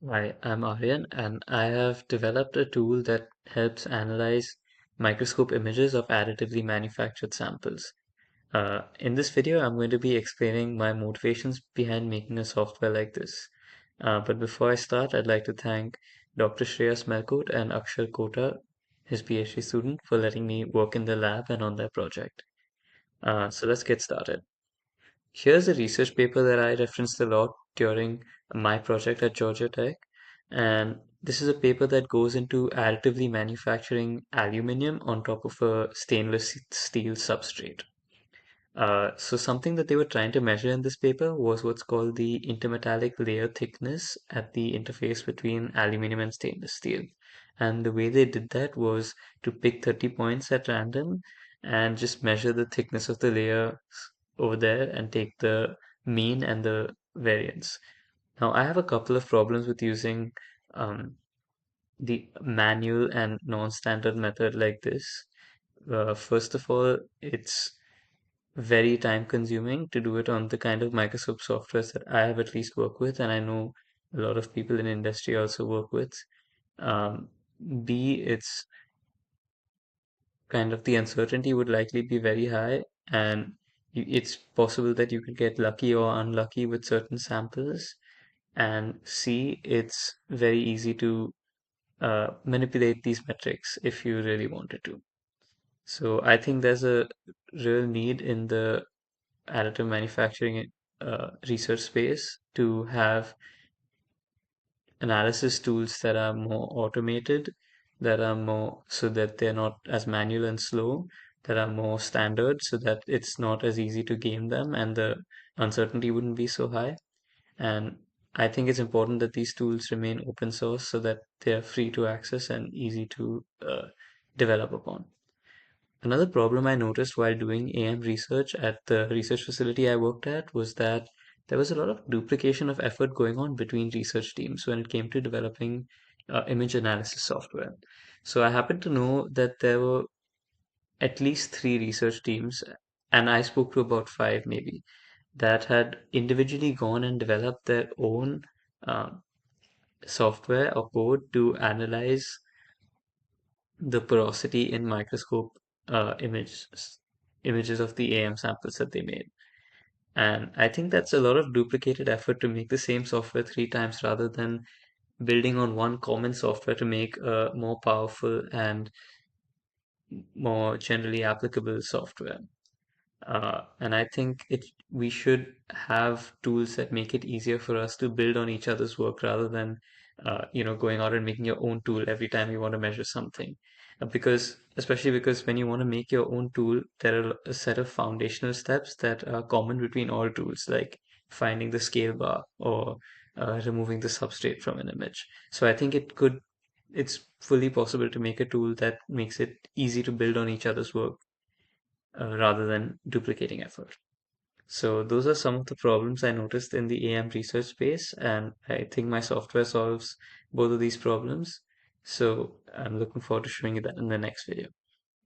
Hi, I'm Aryan, and I have developed a tool that helps analyze microscope images of additively manufactured samples. In this video, I'm going to be explaining my motivations behind making a software like this. But before I start, I'd like to thank Dr. Shreyas Melkot and Akshar Kota, his PhD student, for letting me work in the lab and on their project. So let's get started. Here's a research paper that I referenced a lot during my project at Georgia Tech. And this is a paper that goes into additively manufacturing aluminium on top of a stainless steel substrate. So something that they were trying to measure in this paper was what's called the intermetallic layer thickness at the interface between aluminum and stainless steel. And the way they did that was to pick 30 points at random and just measure the thickness of the layer over there and take the mean and the variance. Now, I have a couple of problems with using um, the manual and non-standard method like this. First of all, it's very time consuming to do it on the kind of microscope softwares that I have at least worked with, and I know a lot of people in industry also work with. Um, B, it's kind of the uncertainty would likely be very high, and it's possible that you could get lucky or unlucky with certain samples. And C, it's very easy to manipulate these metrics if you really wanted to. So I think there's a real need in the additive manufacturing research space to have analysis tools that are more automated, that are more so that they're not as manual and slow, that are more standard so that it's not as easy to game them and the uncertainty wouldn't be so high. And I think it's important that these tools remain open source so that they're free to access and easy to develop upon. Another problem I noticed while doing AM research at the research facility I worked at was that there was a lot of duplication of effort going on between research teams when it came to developing image analysis software. So I happen to know that there were at least three research teams, and I spoke to about five maybe, that had individually gone and developed their own um, software or code to analyze the porosity in microscope images of the AM samples that they made. And I think that's a lot of duplicated effort to make the same software three times rather than building on one common software to make a more powerful and more generally applicable software. And I think we should have tools that make it easier for us to build on each other's work rather than, going out and making your own tool every time you want to measure something. Especially because when you want to make your own tool, there are a set of foundational steps that are common between all tools, like finding the scale bar or removing the substrate from an image. So I think it's fully possible to make a tool that makes it easy to build on each other's work rather than duplicating effort. So those are some of the problems I noticed in the AM research space, and I think my software solves both of these problems. So I'm looking forward to showing you that in the next video.